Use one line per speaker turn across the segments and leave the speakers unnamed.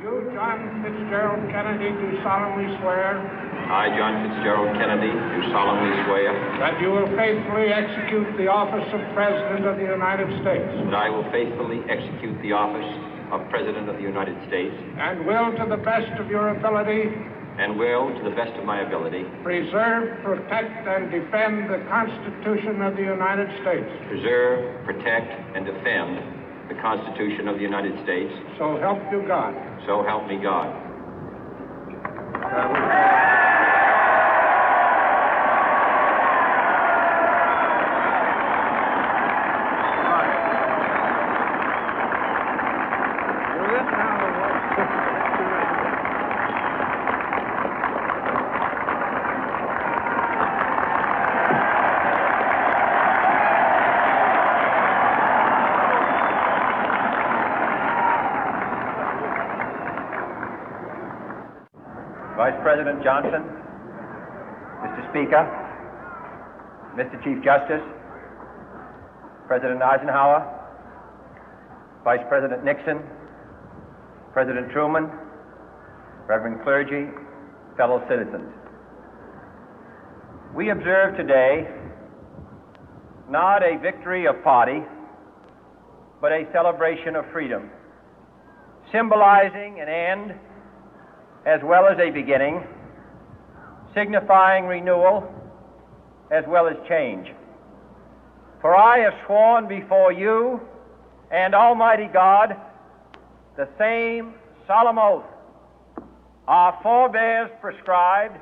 You, John Fitzgerald Kennedy, do solemnly swear.
I, John Fitzgerald Kennedy, do solemnly swear.
That you will faithfully execute the office of President of the United States.
That I will faithfully execute the office of President of the United States.
And will, to the best of your ability.
And will, to the best of my ability.
Preserve, protect, and defend the Constitution of the United States.
Preserve, protect, and defend the Constitution of the United States.
So help you God.
So help me God.
Vice President Johnson, Mr. Speaker, Mr. Chief Justice, President Eisenhower, Vice President Nixon, President Truman, Reverend clergy, fellow citizens. We observe today not a victory of party, but a celebration of freedom, symbolizing an end as well as a beginning, signifying renewal as well as change. For I have sworn before you and Almighty God the same solemn oath our forebears prescribed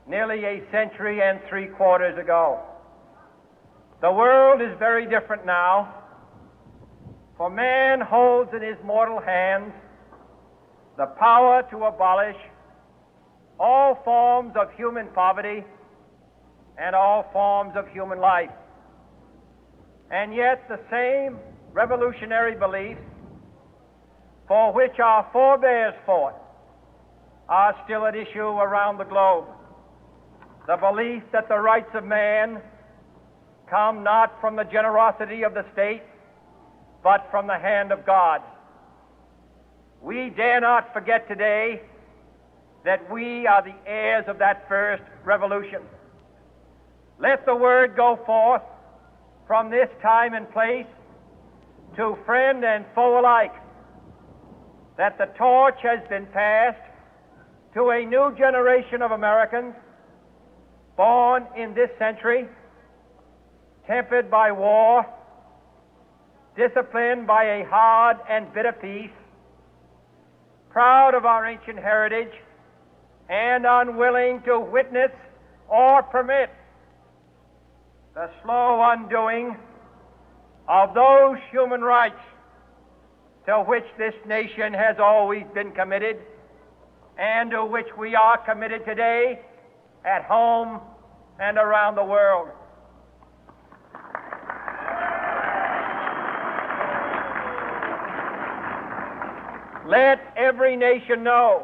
nearly a century and 3/4 ago. The world is very different now, for man holds in his mortal hands the power to abolish all forms of human poverty and all forms of human life. And yet the same revolutionary beliefs for which our forebears fought are still at issue around the globe. The belief that the rights of man come not from the generosity of the state, but from the hand of God. We dare not forget today that we are the heirs of that first revolution. Let the word go forth from this time and place to friend and foe alike that the torch has been passed to a new generation of Americans born in this century, tempered by war, disciplined by a hard and bitter peace, proud of our ancient heritage, and unwilling to witness or permit the slow undoing of those human rights to which this nation has always been committed and to which we are committed today at home and around the world. Let every nation know,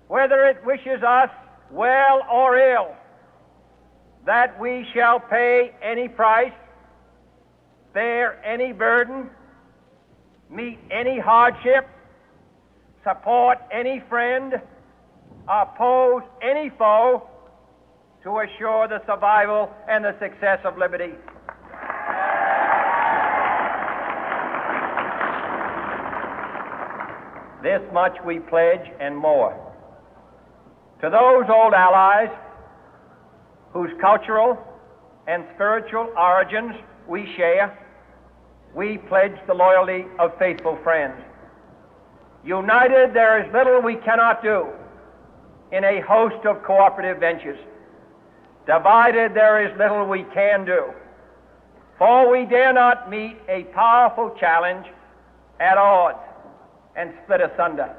whether it wishes us well or ill, that we shall pay any price, bear any burden, meet any hardship, support any friend, oppose any foe to assure the survival and the success of liberty. This much we pledge and more. To those old allies whose cultural and spiritual origins we share, we pledge the loyalty of faithful friends. United, there is little we cannot do in a host of cooperative ventures. Divided, there is little we can do, for we dare not meet a powerful challenge at odds and split asunder.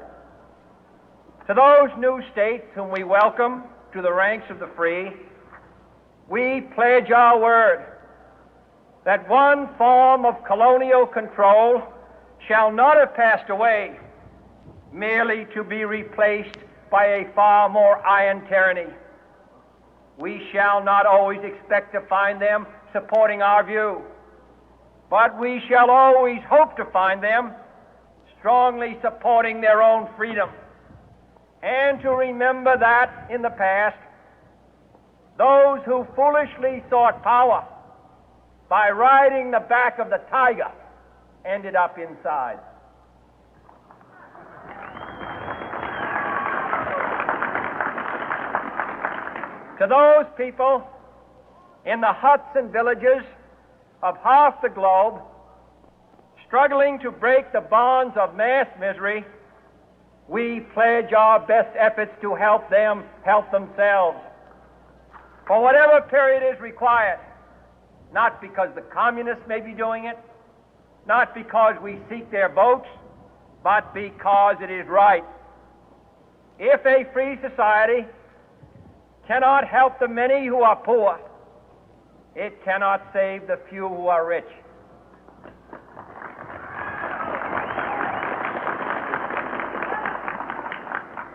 To those new states whom we welcome to the ranks of the free, we pledge our word that one form of colonial control shall not have passed away merely to be replaced by a far more iron tyranny. We shall not always expect to find them supporting our view, but we shall always hope to find them strongly supporting their own freedom, and to remember that in the past, those who foolishly sought power by riding the back of the tiger ended up inside. To those people in the huts and villages of half the globe struggling to break the bonds of mass misery, we pledge our best efforts to help them help themselves for whatever period is required, not because the communists may be doing it, not because we seek their votes, but because it is right. If a free society cannot help the many who are poor, it cannot save the few who are rich.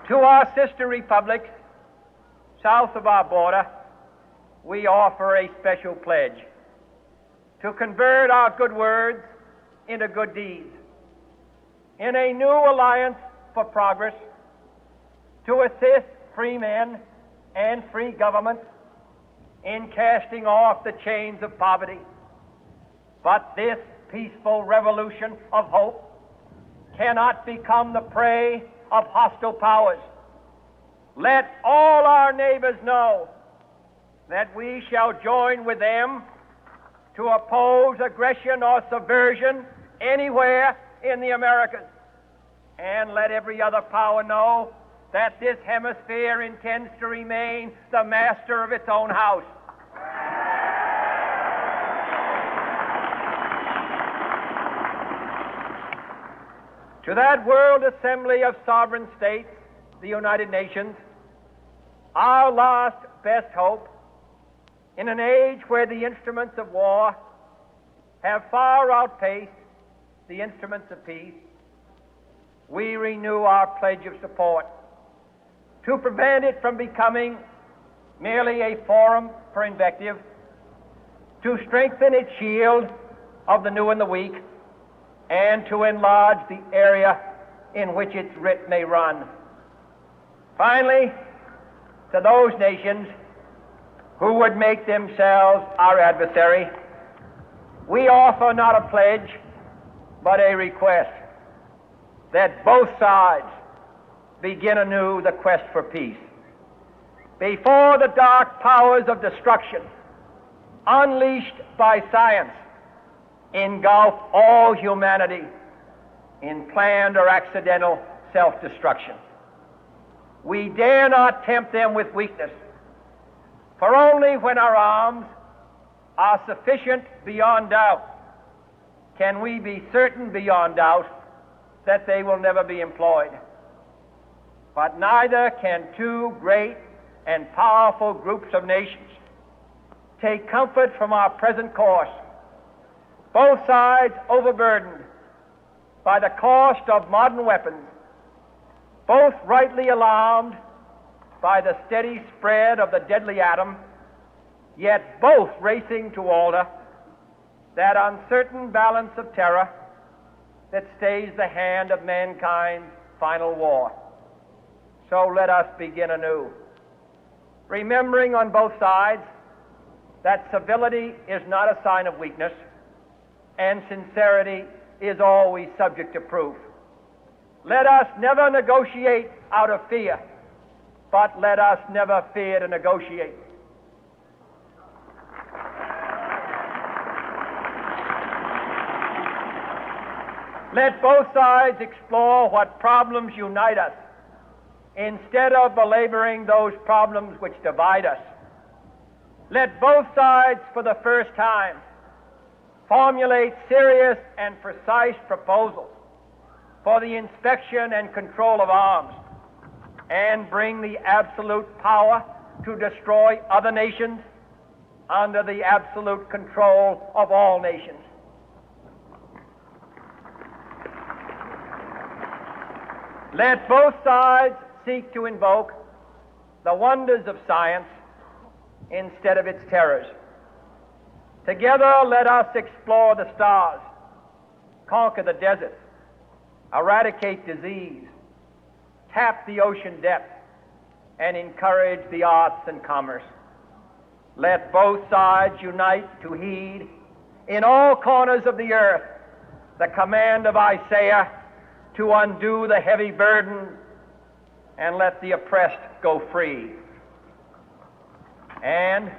To our sister republics south of our border, we offer a special pledge to convert our good words into good deeds, in a new alliance for progress, to assist free men and free governments in casting off the chains of poverty. But this peaceful revolution of hope cannot become the prey of hostile powers. Let all our neighbors know that we shall join with them to oppose aggression or subversion anywhere in the Americas. And let every other power know that this hemisphere intends to remain the master of its own house. To that world assembly of sovereign states, the United Nations, our last best hope, in an age where the instruments of war have far outpaced the instruments of peace, we renew our pledge of support to prevent it from becoming merely a forum for invective, to strengthen its shield of the new and the weak, and to enlarge the area in which its writ may run. Finally, to those nations who would make themselves our adversary, we offer not a pledge, but a request that both sides begin anew the quest for peace. Before the dark powers of destruction, unleashed by science, engulf all humanity in planned or accidental self-destruction, we dare not tempt them with weakness, for only when our arms are sufficient beyond doubt can we be certain beyond doubt that they will never be employed. But neither can two great and powerful groups of nations take comfort from our present course, both sides overburdened by the cost of modern weapons, both rightly alarmed by the steady spread of the deadly atom, yet both racing to alter that uncertain balance of terror that stays the hand of mankind's final war. So let us begin anew, remembering on both sides that civility is not a sign of weakness, and sincerity is always subject to proof. Let us never negotiate out of fear, but let us never fear to negotiate. Let both sides explore what problems unite us, instead of belaboring those problems which divide us. Let both sides, for the first time, formulate serious and precise proposals for the inspection and control of arms, and bring the absolute power to destroy other nations under the absolute control of all nations. Let both sides seek to invoke the wonders of science instead of its terrors. Together, let us explore the stars, conquer the deserts, eradicate disease, tap the ocean depth, and encourage the arts and commerce. Let both sides unite to heed in all corners of the earth the command of Isaiah to undo the heavy burden and let the oppressed go free. And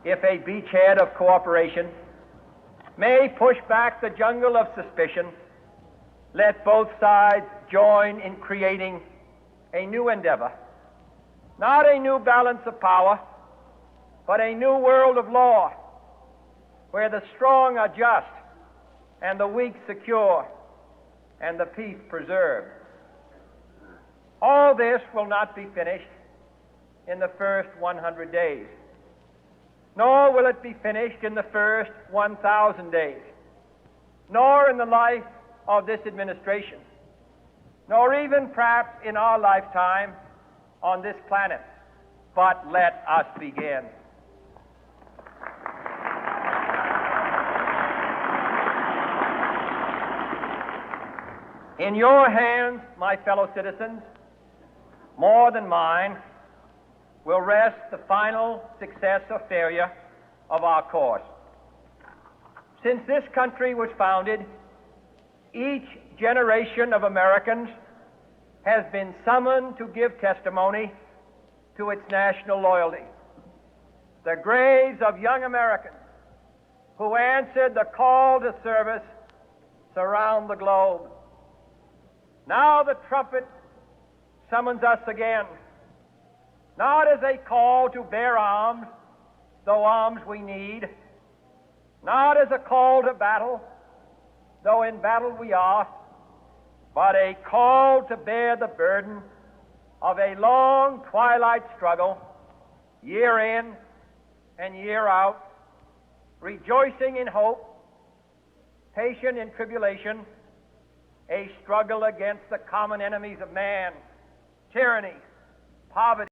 if a beachhead of cooperation may push back the jungle of suspicion, let both sides join in creating a new endeavor, not a new balance of power, but a new world of law, where the strong are just and the weak secure and the peace preserved. All this will not be finished in the first 100 days, nor will it be finished in the first 1,000 days, nor in the life of this administration, nor even perhaps in our lifetime on this planet. But let us begin. In your hands, my fellow citizens, more than mine, will rest the final success or failure of our course. Since this country was founded, each generation of Americans has been summoned to give testimony to its national loyalty. The graves of young Americans who answered the call to service surround the globe. Now the trumpet summons us again, not as a call to bear arms, though arms we need, not as a call to battle, though in battle we are, but a call to bear the burden of a long twilight struggle, year in and year out, rejoicing in hope, patient in tribulation, a struggle against the common enemies of man, tyranny, poverty,